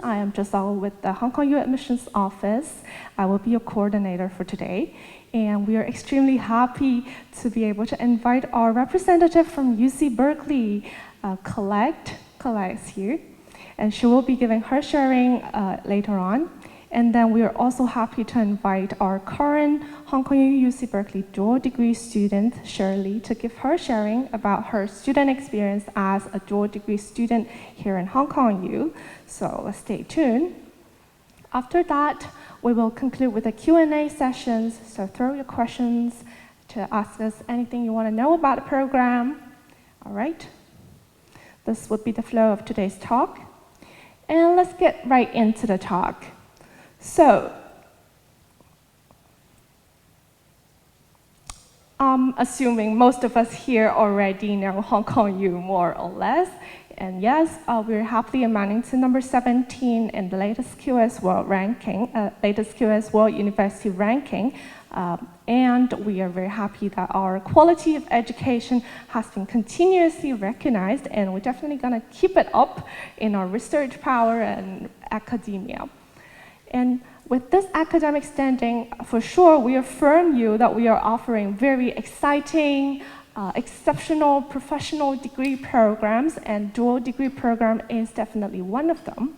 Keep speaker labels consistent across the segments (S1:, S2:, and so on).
S1: I am Giselle with the Hong Kong U Admissions Office. I will be your coordinator for today. And we are extremely happy to be able to invite our representative from UC Berkeley, Colette. Colette is here. And she will be giving her sharing later on. And then we are also happy to invite our current Hong Kong U UC Berkeley dual degree student, Shirley, to give her sharing about her student experience as a dual degree student here in Hong Kong U. So let's stay tuned. After that, we will conclude with the Q&A sessions. So throw your questions to ask us anything you want to know about the program. All right. This would be the flow of today's talk. And let's get right into the talk. So, assuming most of us here already know Hong Kong U more or less, and yes, we're happily amounting to number 17 in the latest QS World ranking, latest QS World University ranking, and we are very happy that our quality of education has been continuously recognized, and we're definitely going to keep it up in our research power and academia. And with this academic standing, for sure, we affirm you that we are offering very exciting, exceptional professional degree programs, and dual degree program is definitely one of them.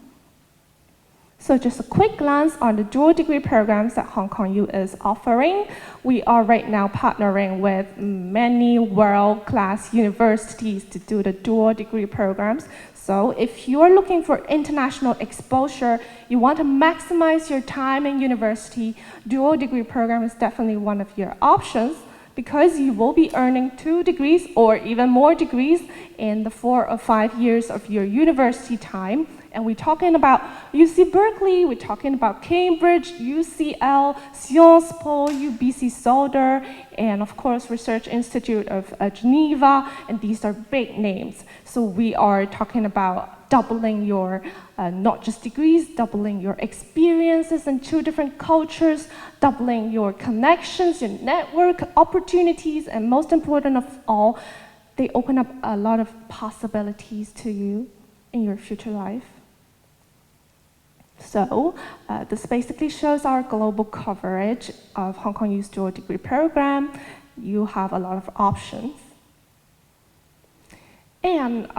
S1: So just a quick glance on the dual degree programs that Hong Kong U is offering. We are right now partnering with many world-class universities to do the dual degree programs. So if you are looking for international exposure, you want to maximize your time in university, dual degree program is definitely one of your options because you will be earning 2 degrees or even more degrees in the 4 or 5 years of your university time. And we're talking about UC Berkeley, we're talking about Cambridge, UCL, Sciences Po, UBC Solder, and of course Research Institute of Geneva, and these are big names. So we are talking about doubling your, not just degrees, doubling your experiences in 2 different cultures, doubling your connections, your network opportunities, and most important of all, they open up a lot of possibilities to you in your future life. So this basically shows our global coverage of Hong Kong U's dual degree program. You have a lot of options. And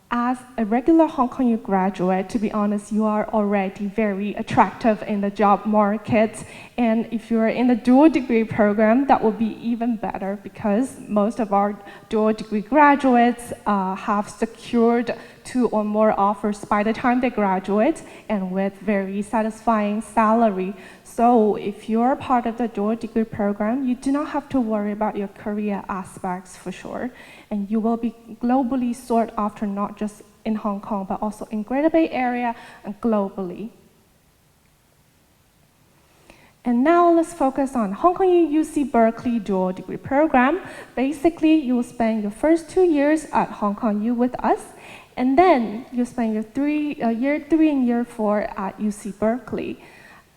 S1: as a regular Hong Kong U graduate, to be honest, you are already very attractive in the job market. And if you're in the dual degree program, that will be even better because most of our dual degree graduates have secured 2 or more offers by the time they graduate and with very satisfying salary. So if you're part of the dual degree program, you do not have to worry about your career aspects for sure. And you will be globally sought after not just in Hong Kong, but also in Greater Bay Area and globally. And now let's focus on Hong Kong U UC Berkeley dual degree program. Basically, you will spend your first 2 years at Hong Kong U with us, and then you spend your year 3 and year 4 at UC Berkeley.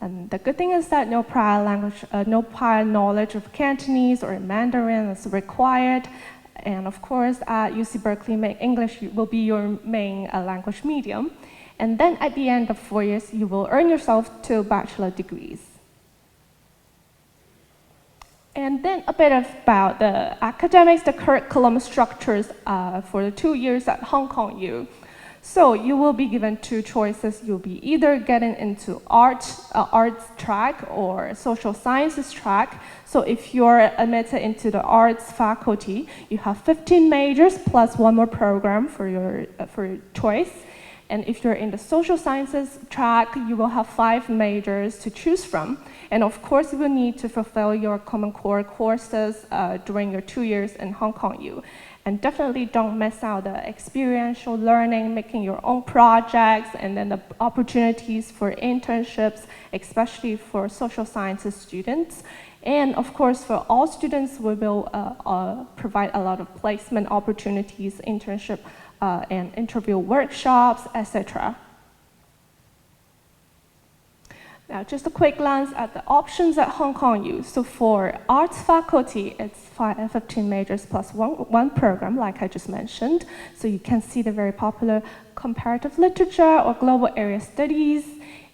S1: And the good thing is that no prior knowledge of Cantonese or Mandarin is required. And of course, at UC Berkeley, English will be your main language medium. And then at the end of 4 years, you will earn yourself 2 bachelor degrees. And then a bit about the academics, the curriculum structures for the 2 years at Hong Kong U. So you will be given 2 choices. You'll be either getting into arts track or social sciences track. So if you're admitted into the arts faculty, you have 15 majors plus 1 more program for your choice. And if you're in the social sciences track, you will have 5 majors to choose from. And of course, you will need to fulfill your Common Core courses during your 2 years in Hong Kong U. And definitely don't miss out the experiential learning, making your own projects, and then the opportunities for internships, especially for social sciences students. And of course, for all students, we will provide a lot of placement opportunities, internship and interview workshops, etc. Now, just a quick glance at the options at Hong Kong U. So for arts faculty, it's 15 majors plus one program, like I just mentioned. So you can see the very popular comparative literature or global area studies.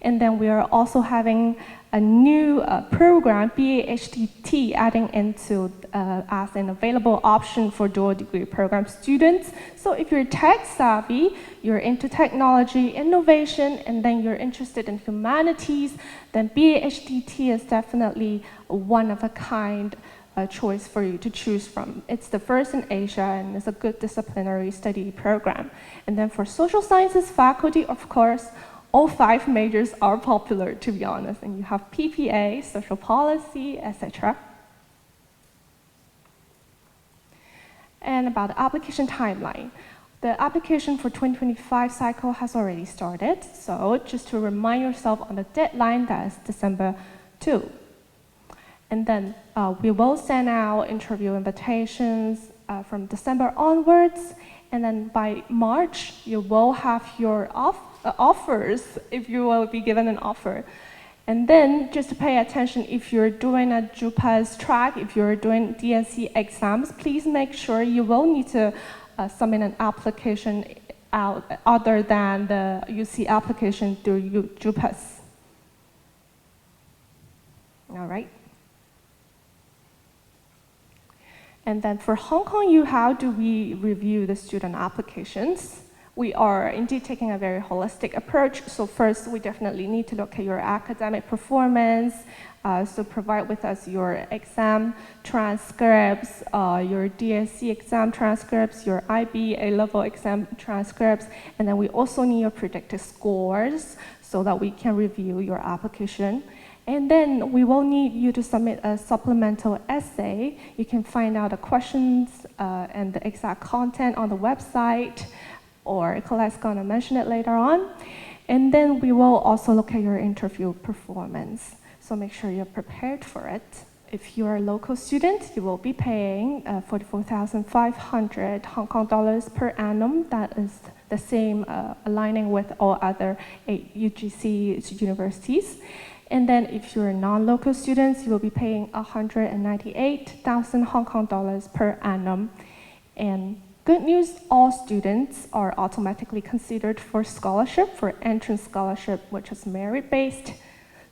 S1: And then we are also having a new program, BA-HTT, adding into as an available option for dual degree program students. So if you're tech savvy, you're into technology, innovation, and then you're interested in humanities, then BA-HTT is definitely a one-of-a-kind choice for you to choose from. It's the first in Asia, and it's a good disciplinary study program. And then for social sciences faculty, of course, all 5 majors are popular, to be honest, and you have PPA, social policy, etc. And about the application timeline. The application for 2025 cycle has already started, so just to remind yourself on the deadline, that is December 2. And then we will send out interview invitations from December onwards, and then by March, you will have your offers, if you will be given an offer. And then just to pay attention, if you're doing a JUPAS track, if you're doing DSC exams, please make sure you will need to submit an application out other than the UC application through JUPAS. All right. And then for Hong Kong U, how do we review the student applications? We are indeed taking a very holistic approach. So first, we definitely need to look at your academic performance. So provide with us your exam transcripts, your DSC exam transcripts, your IB A-level exam transcripts, and then we also need your predicted scores so that we can review your application. And then we will need you to submit a supplemental essay. You can find out the questions and the exact content on the website, or Colette's going to mention it later on. And then we will also look at your interview performance. So make sure you're prepared for it. If you're a local student, you will be paying 44,500 Hong Kong dollars per annum. That is the same aligning with all other UGC universities. And then if you're non-local students, you will be paying 198,000 Hong Kong dollars per annum. And good news, all students are automatically considered for scholarship, for entrance scholarship, which is merit-based.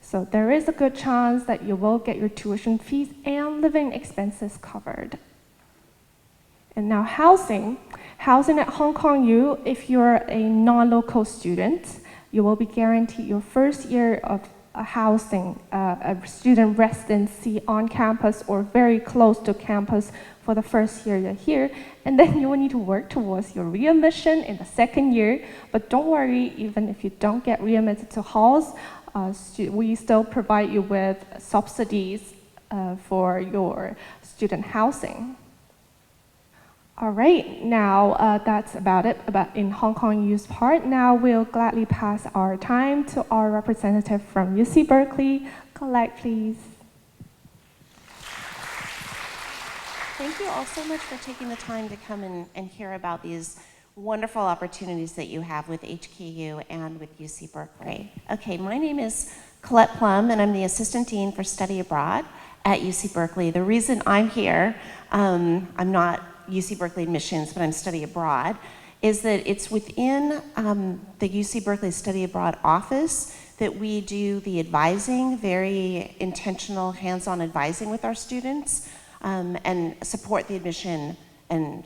S1: So there is a good chance that you will get your tuition fees and living expenses covered. And now housing. Housing at Hong Kong U, if you're a non-local student, you will be guaranteed your first year of housing, a student residency on campus or very close to campus for the first year you're here, and then you will need to work towards your readmission in the second year. But don't worry, even if you don't get readmitted to halls, we still provide you with subsidies for your student housing. All right, now that's about it in Hong Kong U's part. Now we'll gladly pass our time to our representative from UC Berkeley. Colette, please.
S2: Thank you all so much for taking the time to come and hear about these wonderful opportunities that you have with HKU and with UC Berkeley. Okay, my name is Colette Plum, and I'm the Assistant Dean for Study Abroad at UC Berkeley. The reason I'm here, I'm not UC Berkeley admissions, but I'm study abroad, is that it's within the UC Berkeley Study Abroad office that we do the advising, very intentional hands-on advising with our students, and support the admission and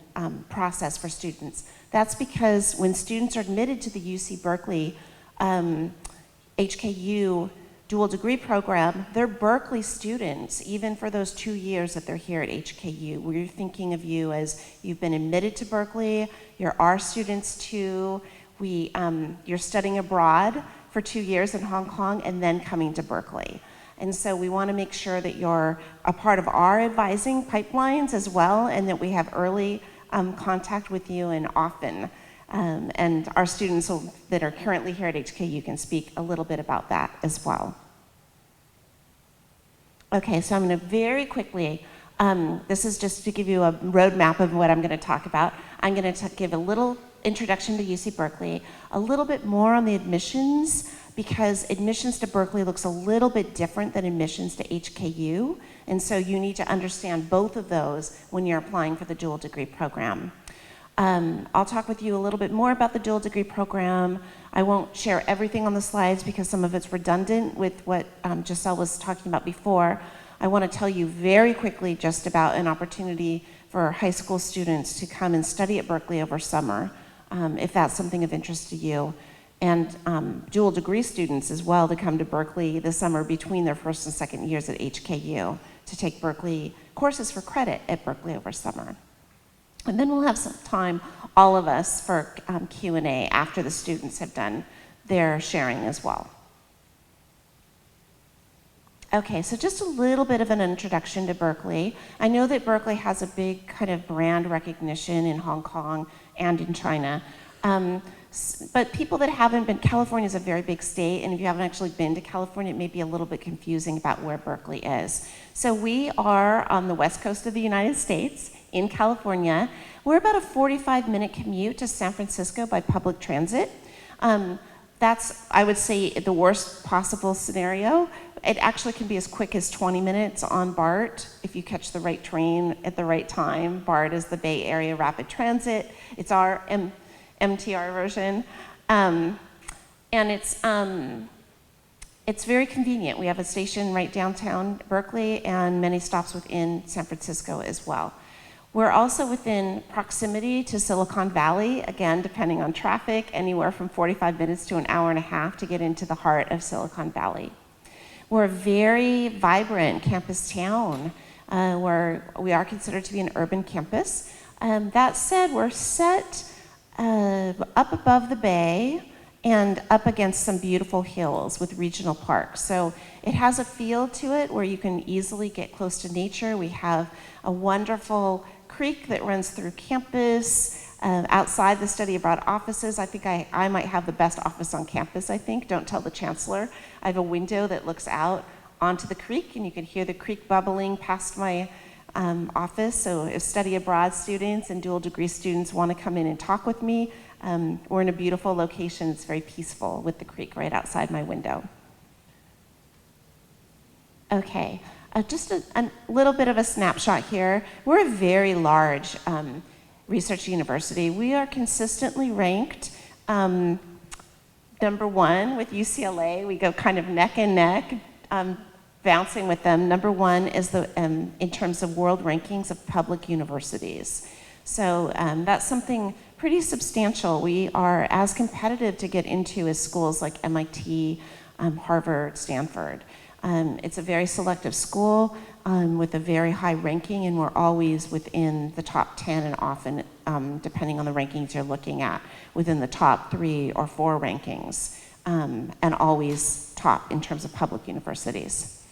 S2: process for students. That's because when students are admitted to the UC Berkeley HKU dual degree program, they're Berkeley students, even for those 2 years that they're here at HKU. We're thinking of you as you've been admitted to Berkeley, you're our students too, you're studying abroad for 2 years in Hong Kong and then coming to Berkeley. And so we want to make sure that you're a part of our advising pipelines as well, and that we have early contact with you and often. And our students that are currently here at HKU can speak a little bit about that as well. Okay, so I'm going to very quickly, this is just to give you a roadmap of what I'm going to talk about. I'm going to give a little introduction to UC Berkeley, a little bit more on the admissions, because admissions to Berkeley looks a little bit different than admissions to HKU, and so you need to understand both of those when you're applying for the dual degree program. I'll talk with you a little bit more about the dual degree program. I won't share everything on the slides because some of it's redundant with what Giselle was talking about before. I want to tell you very quickly just about an opportunity for high school students to come and study at Berkeley over summer, if that's something of interest to you. And dual degree students as well to come to Berkeley this summer between their first and second years at HKU to take Berkeley courses for credit at Berkeley over summer. And then we'll have some time, all of us, for Q&A after the students have done their sharing as well. Okay, so just a little bit of an introduction to Berkeley. I know that Berkeley has a big kind of brand recognition in Hong Kong and in China. But people that haven't been, California is a very big state, and if you haven't actually been to California, it may be a little bit confusing about where Berkeley is. So we are on the west coast of the United States, in California. We're about a 45-minute commute to San Francisco by public transit. That's, I would say, the worst possible scenario. It actually can be as quick as 20 minutes on BART if you catch the right train at the right time. BART is the Bay Area Rapid Transit. It's our MTR version. And it's very convenient. We have a station right downtown Berkeley and many stops within San Francisco as well. We're also within proximity to Silicon Valley, again, depending on traffic, anywhere from 45 minutes to an hour and a half to get into the heart of Silicon Valley. We're a very vibrant campus town where we are considered to be an urban campus. That said, we're set up above the bay and up against some beautiful hills with regional parks. So it has a feel to it where you can easily get close to nature. We have a wonderful creek that runs through campus. Outside the study abroad offices, I think I might have the best office on campus, I think. Don't tell the chancellor. I have a window that looks out onto the creek, and you can hear the creek bubbling past my office. So if study abroad students and dual degree students want to come in and talk with me, we're in a beautiful location. It's very peaceful with the creek right outside my window. Okay, just a little bit of a snapshot here. We're a very large research university. We are consistently ranked #1 with UCLA. We go kind of neck and neck, bouncing with them. #1 is in terms of world rankings of public universities. So that's something pretty substantial. We are as competitive to get into as schools like MIT, Harvard, Stanford. It's a very selective school with a very high ranking, and we're always within the top 10 and often, depending on the rankings you're looking at, within the top 3 or 4 rankings, and always top in terms of public universities.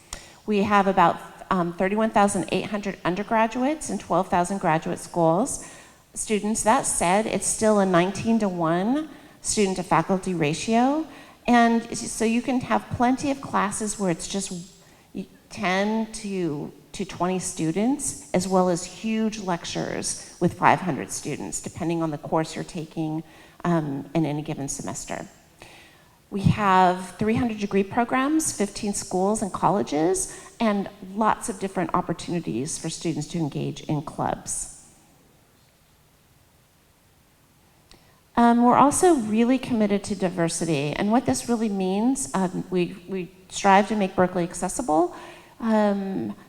S2: We have about 31,800 undergraduates and 12,000 graduate students. That said, it's still a 19-to-1 student to faculty ratio. And so you can have plenty of classes where it's just 10 to 20 students, as well as huge lectures with 500 students, depending on the course you're taking in any given semester. We have 300 degree programs, 15 schools and colleges, and lots of different opportunities for students to engage in clubs. We're also really committed to diversity, and what this really means, we strive to make Berkeley accessible.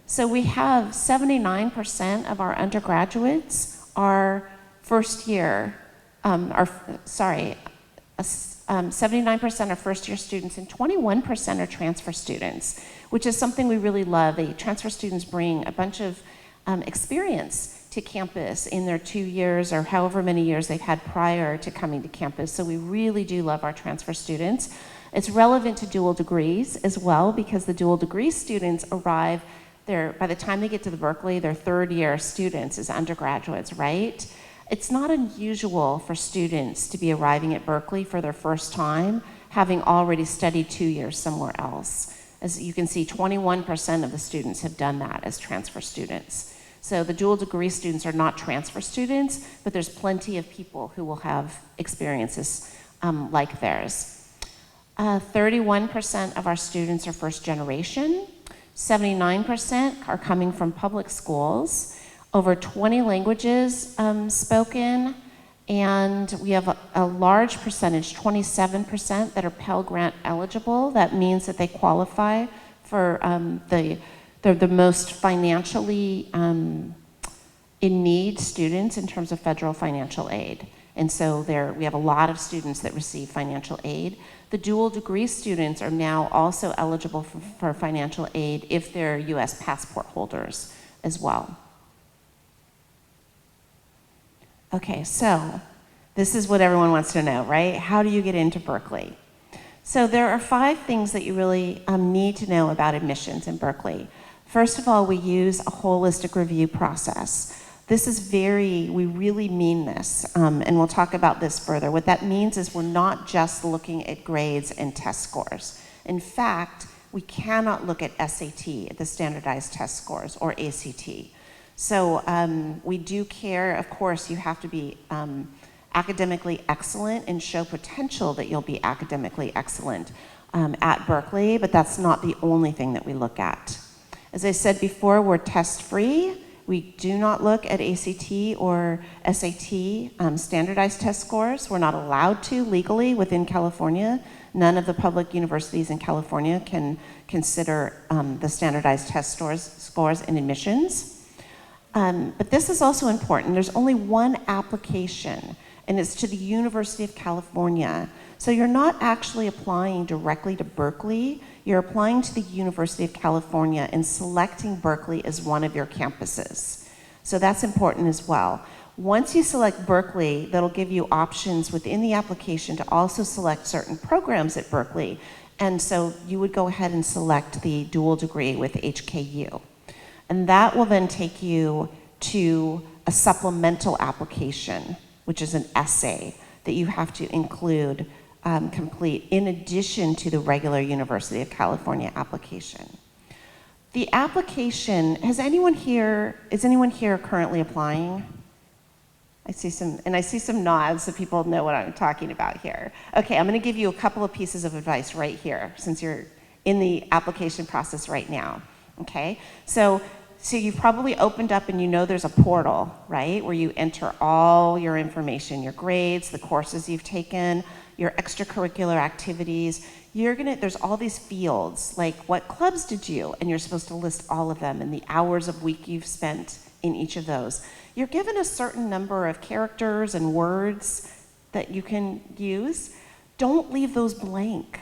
S2: So we have 79% of our undergraduates are first year, 79% are first year students, and 21% are transfer students, which is something we really love. The transfer students bring a bunch of experience to campus in their 2 years or however many years they've had prior to coming to campus. So we really do love our transfer students. It's relevant to dual degrees as well, because the dual degree students arrive there, by the time they get to the Berkeley, they're third year students as undergraduates, right? It's not unusual for students to be arriving at Berkeley for their first time, having already studied 2 years somewhere else. As you can see, 21% of the students have done that as transfer students. So the dual degree students are not transfer students, but there's plenty of people who will have experiences like theirs. 31% of our students are first generation. 79% are coming from public schools. Over 20 languages spoken. And we have a large percentage, 27%, that are Pell Grant eligible. That means that they qualify for they're the most financially in need students in terms of federal financial aid. And so we have a lot of students that receive financial aid. The dual degree students are now also eligible for financial aid if they're US passport holders as well. Okay, so this is what everyone wants to know, right? How do you get into Berkeley? So there are 5 things that you really need to know about admissions in Berkeley. First of all, we use a holistic review process. This is we really mean this, and we'll talk about this further. What that means is we're not just looking at grades and test scores. In fact, we cannot look at SAT, at the standardized test scores, or ACT. So we do care, of course, you have to be academically excellent and show potential that you'll be academically excellent at Berkeley, but that's not the only thing that we look at. As I said before, we're test-free. We do not look at ACT or SAT standardized test scores. We're not allowed to legally within California. None of the public universities in California can consider the standardized test scores in admissions. But this is also important. There's only one application, and it's to the University of California. So you're not actually applying directly to Berkeley. You're applying to the University of California and selecting Berkeley as one of your campuses. So that's important as well. Once you select Berkeley, that'll give you options within the application to also select certain programs at Berkeley. And so you would go ahead and select the dual degree with HKU. And that will then take you to a supplemental application, which is an essay that you have to include, complete, in addition to the regular University of California application. The application, is anyone here currently applying? I see some nods so people know what I'm talking about here. Okay, I'm gonna give you a couple of pieces of advice right here, since you're in the application process right now, okay? So you've probably opened up and you know there's a portal, right? Where you enter all your information, your grades, the courses you've taken, your extracurricular activities. There's all these fields, like what clubs did you? And you're supposed to list all of them and the hours of week you've spent in each of those. You're given a certain number of characters and words that you can use. Don't leave those blank.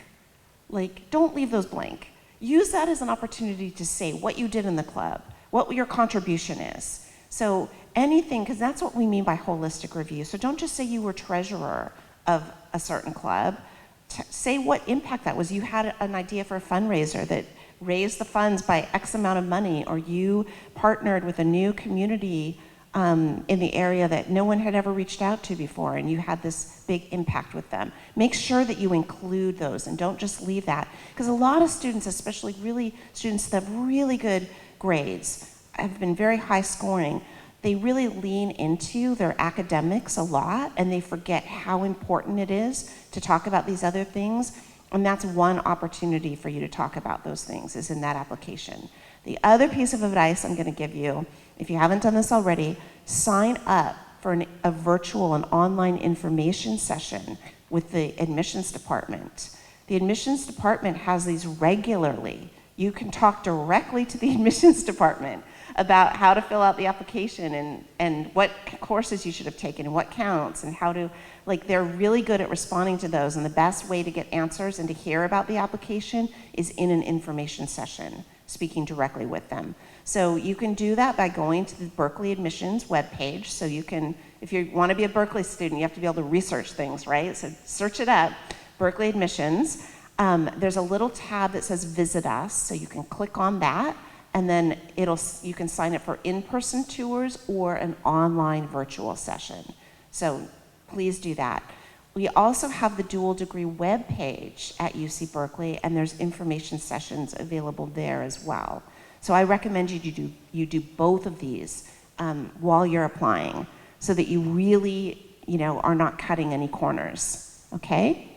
S2: Don't leave those blank. Use that as an opportunity to say what you did in the club, what your contribution is. So anything, because that's what we mean by holistic review. So don't just say you were treasurer of a certain club. Say what impact that was. You had an idea for a fundraiser that raised the funds by X amount of money, or you partnered with a new community in the area that no one had ever reached out to before, and you had this big impact with them. Make sure that you include those and don't just leave that, because a lot of students, especially students that have really good grades, have been very high scoring, they really lean into their academics a lot and they forget how important it is to talk about these other things. And that's one opportunity for you to talk about those things, is in that application. The other piece of advice I'm going to give you, if you haven't done this already, sign up for a virtual and online information session with the admissions department. The admissions department has these regularly. You can talk directly to the admissions department about how to fill out the application and what courses you should have taken and what counts and how to, they're really good at responding to those, and the best way to get answers and to hear about the application is in an information session, speaking directly with them. So you can do that by going to the Berkeley admissions webpage. So you can, if you want to be a Berkeley student, you have to be able to research things, right? So search it up, Berkeley admissions. There's a little tab that says Visit Us, so you can click on that, and then you can sign up for in-person tours or an online virtual session. So please do that. We also have the dual degree webpage at UC Berkeley, and there's information sessions available there as well. So I recommend you do both of these while you're applying, so that you really, are not cutting any corners. Okay?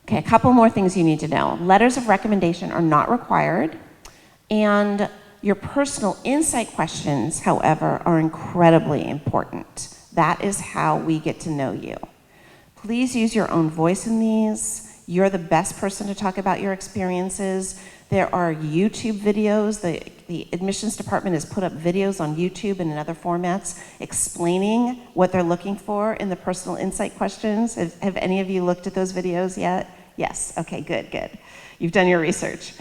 S2: Okay, a couple more things you need to know. Letters of recommendation are not required, and your personal insight questions, however, are incredibly important. That is how we get to know you. Please use your own voice in these. You're the best person to talk about your experiences. There are YouTube videos. The admissions department has put up videos on YouTube and in other formats explaining what they're looking for in the personal insight questions. Have any of you looked at those videos yet? Yes, okay, good. You've done your research.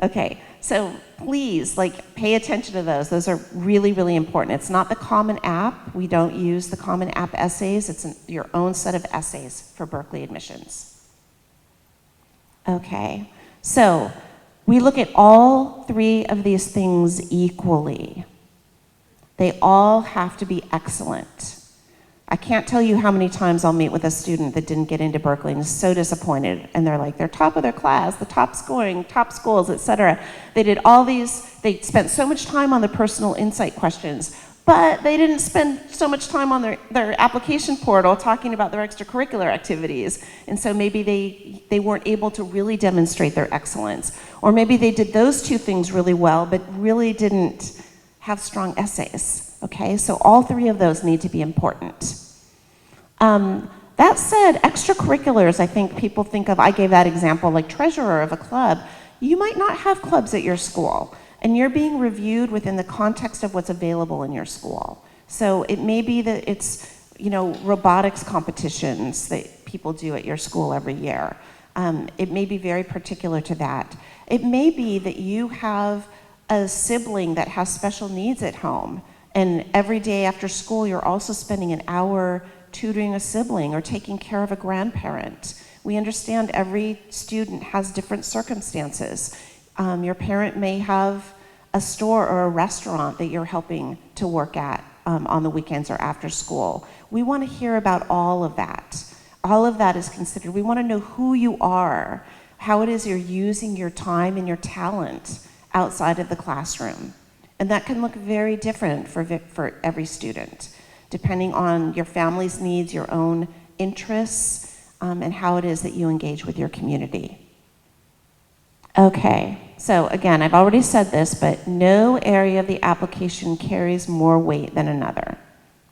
S2: Okay, so please, pay attention to those. Those are really, really important. It's not the Common App. We don't use the Common App essays. It's your own set of essays for Berkeley admissions. Okay, so we look at all three of these things equally. They all have to be excellent. I can't tell you how many times I'll meet with a student that didn't get into Berkeley and is so disappointed, and they're top of their class, the top scoring, top schools, etc. They did all these, they spent so much time on the personal insight questions, but they didn't spend so much time on their application portal talking about their extracurricular activities. And so maybe they weren't able to really demonstrate their excellence. Or maybe they did those two things really well, but really didn't have strong essays. Okay, so all three of those need to be important. That said, extracurriculars, I think people think of, I gave that example, like treasurer of a club. You might not have clubs at your school, and you're being reviewed within the context of what's available in your school. So it may be that it's, robotics competitions that people do at your school every year. It may be very particular to that. It may be that you have a sibling that has special needs at home, and every day after school you're also spending an hour tutoring a sibling or taking care of a grandparent. We understand every student has different circumstances. Your parent may have a store or a restaurant that you're helping to work at on the weekends or after school. We want to hear about all of that. All of that is considered. We want to know who you are, how it is you're using your time and your talent outside of the classroom. And that can look very different for every student, depending on your family's needs, your own interests, and how it is that you engage with your community. Okay, so again, I've already said this, but no area of the application carries more weight than another.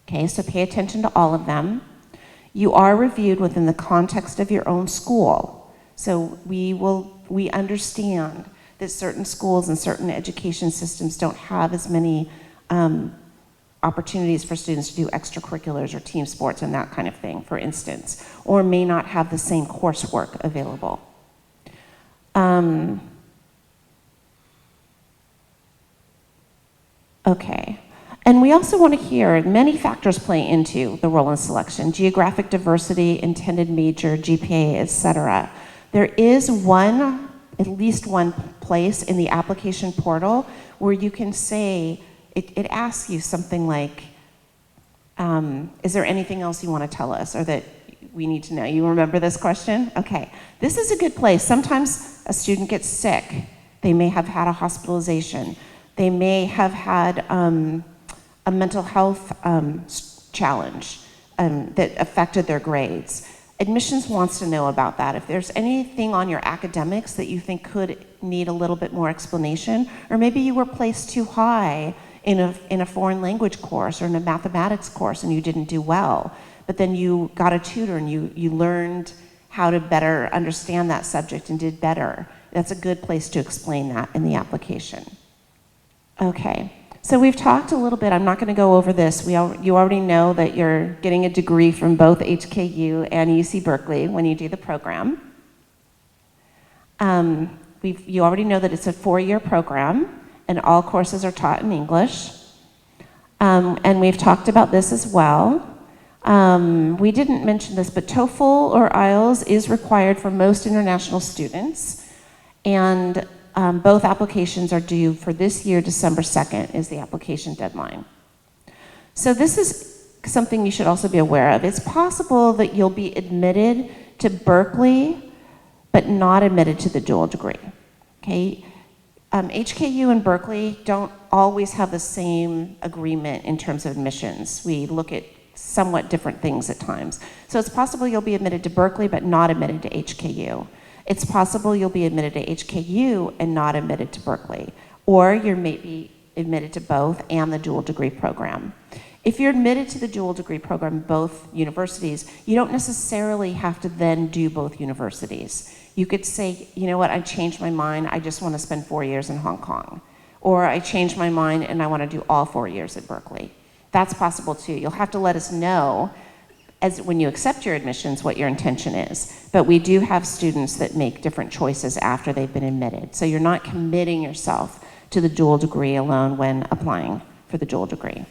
S2: Okay, so pay attention to all of them. You are reviewed within the context of your own school. So we understand that certain schools and certain education systems don't have as many opportunities for students to do extracurriculars or team sports and that kind of thing, for instance, or may not have the same coursework available. Okay, and we also want to hear, many factors play into the role in selection: geographic diversity, intended major, GPA, etc. There is at least one place in the application portal where you can say, it asks you something like, is there anything else you want to tell us or that we need to know? You remember this question? Okay, this is a good place. Sometimes a student gets sick. They may have had a hospitalization. They may have had a mental health challenge that affected their grades. Admissions wants to know about that. If there's anything on your academics that you think could need a little bit more explanation, or maybe you were placed too high in a foreign language course or in a mathematics course and you didn't do well, but then you got a tutor and you learned how to better understand that subject and did better. That's a good place to explain that in the application. Okay, so we've talked a little bit. I'm not going to go over this. You already know that you're getting a degree from both HKU and UC Berkeley when you do the program. You already know that it's a 4-year program and all courses are taught in English. And we've talked about this as well. We didn't mention this, but TOEFL or IELTS is required for most international students. And both applications are due for this year. December 2nd is the application deadline. So this is something you should also be aware of. It's possible that you'll be admitted to Berkeley, but not admitted to the dual degree. Okay? HKU and Berkeley don't always have the same agreement in terms of admissions. We look at somewhat different things at times. So it's possible you'll be admitted to Berkeley, but not admitted to HKU. It's possible you'll be admitted to HKU and not admitted to Berkeley. Or you may be admitted to both and the dual degree program. If you're admitted to the dual degree program in both universities, you don't necessarily have to then do both universities. You could say, you know what, I changed my mind, I just want to spend 4 years in Hong Kong. Or I changed my mind and I want to do all 4 years at Berkeley. That's possible too. You'll have to let us know as when you accept your admissions what your intention is. But we do have students that make different choices after they've been admitted. So you're not committing yourself to the dual degree alone when applying for the dual degree.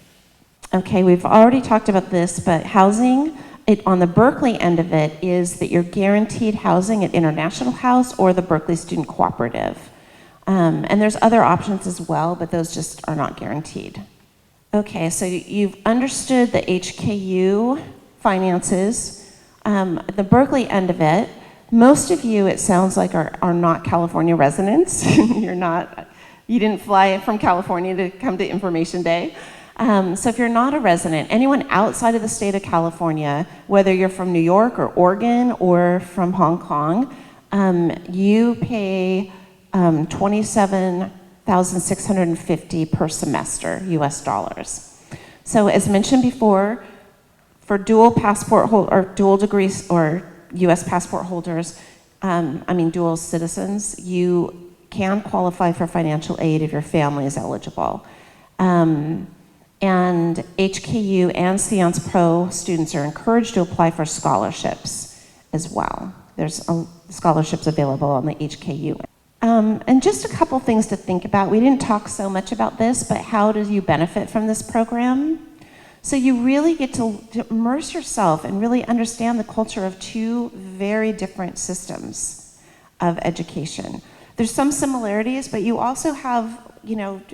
S2: Okay, we've already talked about this, but housing, on the Berkeley end of it is that you're guaranteed housing at International House or the Berkeley Student Cooperative. And there's other options as well, but those just are not guaranteed. Okay, so you've understood the HKU finances. The Berkeley end of it, most of you, it sounds like, are not California residents. You didn't fly from California to come to Information Day. So if you're not a resident, anyone outside of the state of California, whether you're from New York or Oregon or from Hong Kong, you pay $27,650 per semester, US dollars. So as mentioned before, for dual passport or dual degrees or US passport holders, dual citizens, you can qualify for financial aid if your family is eligible. And HKU and Sciences Pro students are encouraged to apply for scholarships as well. There's scholarships available on the HKU. And just a couple things to think about. We didn't talk so much about this, but how do you benefit from this program? So you really get to immerse yourself and really understand the culture of two very different systems of education. There's some similarities, but you also have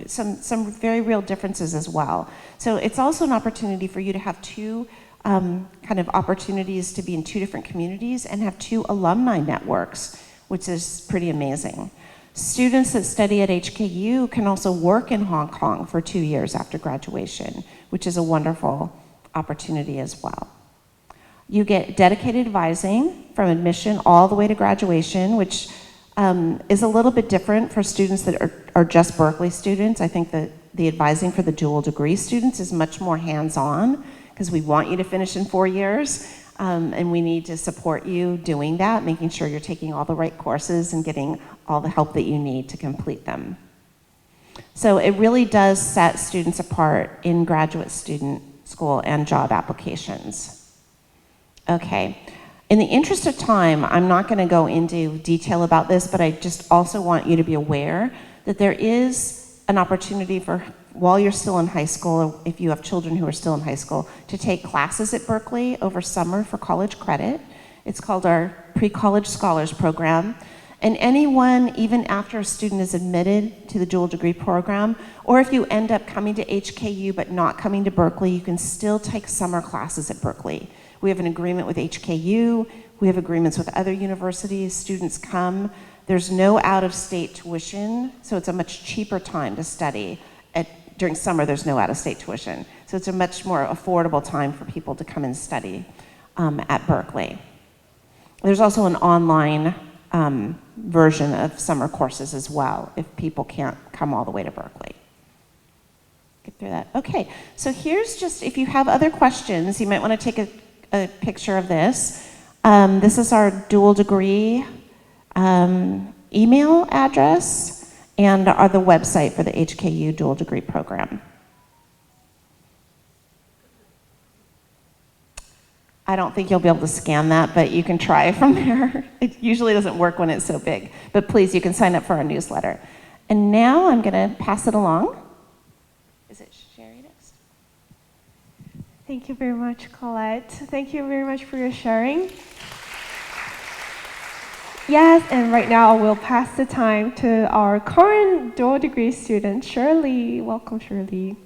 S2: some very real differences as well. So it's also an opportunity for you to have two kind of opportunities to be in two different communities and have two alumni networks, which is pretty amazing. Students that study at HKU can also work in Hong Kong for 2 years after graduation, which is a wonderful opportunity as well. You get dedicated advising from admission all the way to graduation, which is a little bit different for students that are just Berkeley students. I think that the advising for the dual degree students is much more hands-on because we want you to finish in 4 years, and we need to support you doing that, making sure you're taking all the right courses and getting all the help that you need to complete them. So it really does set students apart in graduate student school and job applications. Okay. In the interest of time, I'm not going to go into detail about this, but I just also want you to be aware that there is an opportunity for, while you're still in high school, or if you have children who are still in high school, to take classes at Berkeley over summer for college credit. It's called our Pre-College Scholars Program. And anyone, even after a student is admitted to the dual degree program, or if you end up coming to HKU but not coming to Berkeley, you can still take summer classes at Berkeley. We have an agreement with HKU, we have agreements with other universities, students come. There's no out-of-state tuition, so it's a much cheaper time to study. During summer, there's no out-of-state tuition. So it's a much more affordable time for people to come and study at Berkeley. There's also an online version of summer courses as well, if people can't come all the way to Berkeley. Get through that. Okay, so here's just, if you have other questions, you might want to take a picture of this. This is our dual degree email address and the website for the HKU dual degree program. I don't think you'll be able to scan that, but you can try from there. It usually doesn't work when it's so big, but please, you can sign up for our newsletter. And now I'm going to pass it along. Is it Sherry next?
S1: Thank you very much, Colette. Thank you very much for your sharing. Yes, and right now we'll pass the time to our current dual degree student, Shirley. Welcome, Shirley.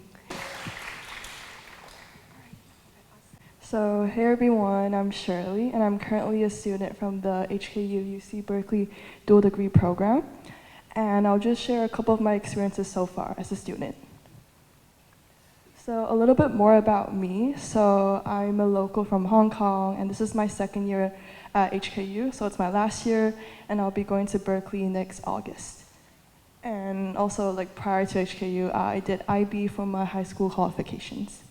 S3: So, hey everyone, I'm Shirley, and I'm currently a student from the HKU-UC Berkeley dual degree program. And I'll just share a couple of my experiences so far as a student. So, a little bit more about me. So, I'm a local from Hong Kong, and this is my second year at HKU, so it's my last year, and I'll be going to Berkeley next August. And also, like prior to HKU, I did IB for my high school qualifications.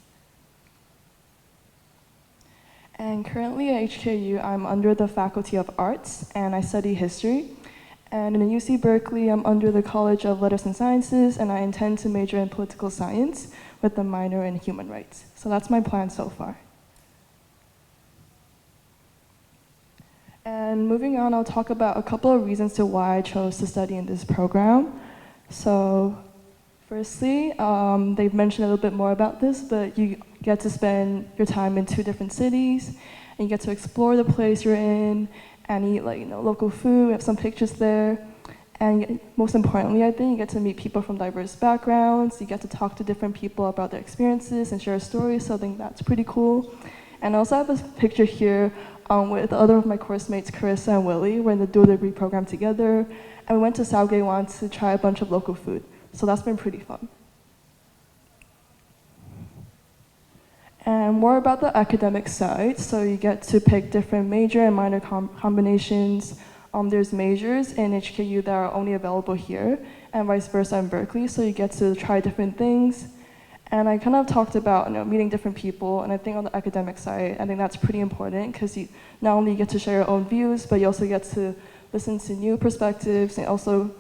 S3: And currently at HKU, I'm under the Faculty of Arts, and I study history. And in UC Berkeley, I'm under the College of Letters and Sciences, and I intend to major in political science with a minor in human rights. So that's my plan so far. And moving on, I'll talk about a couple of reasons to why I chose to study in this program. So firstly, they've mentioned a little bit more about this, but you get to spend your time in 2 different cities, and you get to explore the place you're in, and eat local food, have some pictures there. And most importantly, I think you get to meet people from diverse backgrounds, you get to talk to different people about their experiences and share stories, so I think that's pretty cool. And I also have a picture here with other of my course mates, Carissa and Willie. We're in the dual degree program together, and we went to Saogaewan to try a bunch of local food. So that's been pretty fun. And more about the academic side, so you get to pick different major and minor combinations. There's majors in HKU that are only available here, and vice versa in Berkeley, so you get to try different things. And I kind of talked about meeting different people, and I think on the academic side, I think that's pretty important, because you not only get to share your own views, but you also get to listen to new perspectives, and also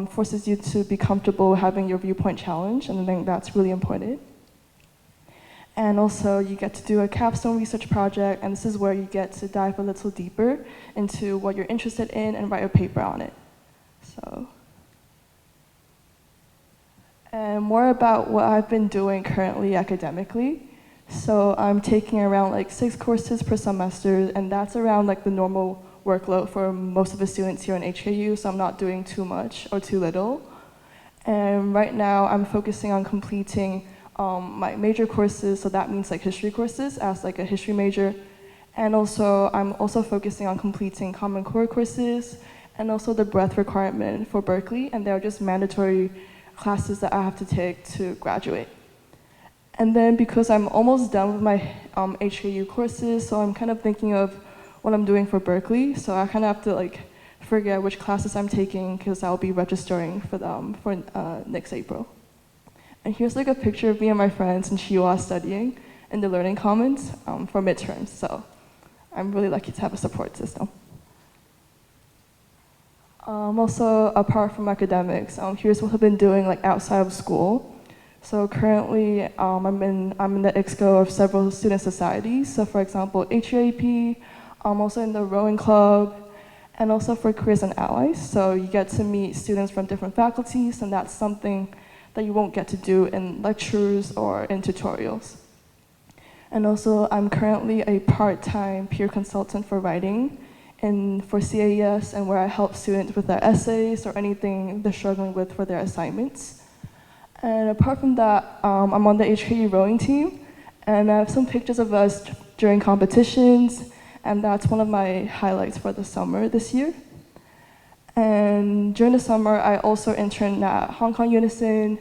S3: forces you to be comfortable having your viewpoint challenged, and I think that's really important. And also, you get to do a capstone research project, and this is where you get to dive a little deeper into what you're interested in and write a paper on it. And more about what I've been doing currently academically. So I'm taking around 6 courses per semester, and that's around the normal workload for most of the students here in HKU, so I'm not doing too much or too little. And right now, I'm focusing on completing my major courses, so that means history courses as a history major. And also, I'm also focusing on completing Common Core courses and also the breadth requirement for Berkeley, and they're just mandatory classes that I have to take to graduate. And then because I'm almost done with my HKU courses, so I'm kind of thinking of what I'm doing for Berkeley, so I kind of have to figure out which classes I'm taking, because I'll be registering for them for next April. And here's a picture of me and my friends in Chihuahua studying in the Learning Commons for midterms. So I'm really lucky to have a support system. Also, apart from academics, here's what I've been doing outside of school. So currently, I'm in the IXCO of several student societies. So for example, HUAP, I'm also in the rowing club, and also for Careers and Allies. So you get to meet students from different faculties, and that's something that you won't get to do in lectures or in tutorials. And also, I'm currently a part-time peer consultant for writing for CAES, and where I help students with their essays or anything they're struggling with for their assignments. And apart from that, I'm on the HKU rowing team, and I have some pictures of us during competitions, and that's one of my highlights for the summer this year. And during the summer, I also interned at Hong Kong Unison,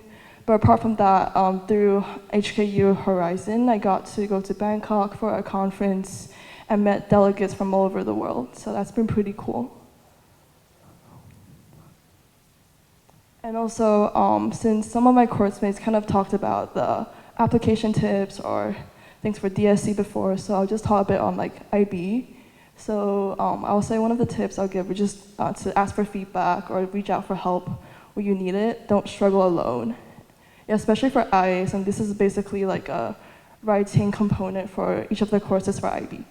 S3: but apart from that, through HKU Horizon, I got to go to Bangkok for a conference and met delegates from all over the world, so that's been pretty cool. And also, since some of my course mates kind of talked about the application tips or things for DSC before, so I'll just talk a bit on IB. So I'll say one of the tips I'll give is just to ask for feedback or reach out for help when you need it. Don't struggle alone. Yeah, especially for IAs, and this is basically a writing component for each of the courses for IB.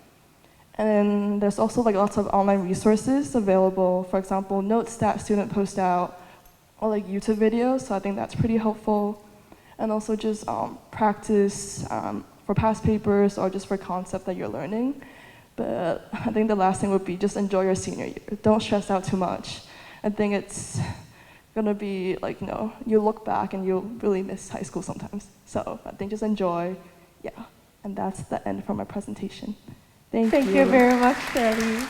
S3: And then there's also lots of online resources available, for example, notes that students post out, or YouTube videos, so I think that's pretty helpful. And also just practice for past papers or just for concept that you're learning. But I think the last thing would be just enjoy your senior year. Don't stress out too much. I think it's gonna be you look back and you'll really miss high school sometimes. So I think just enjoy, yeah. And that's the end for my presentation. Thank you.
S1: Thank you very much, Shirley.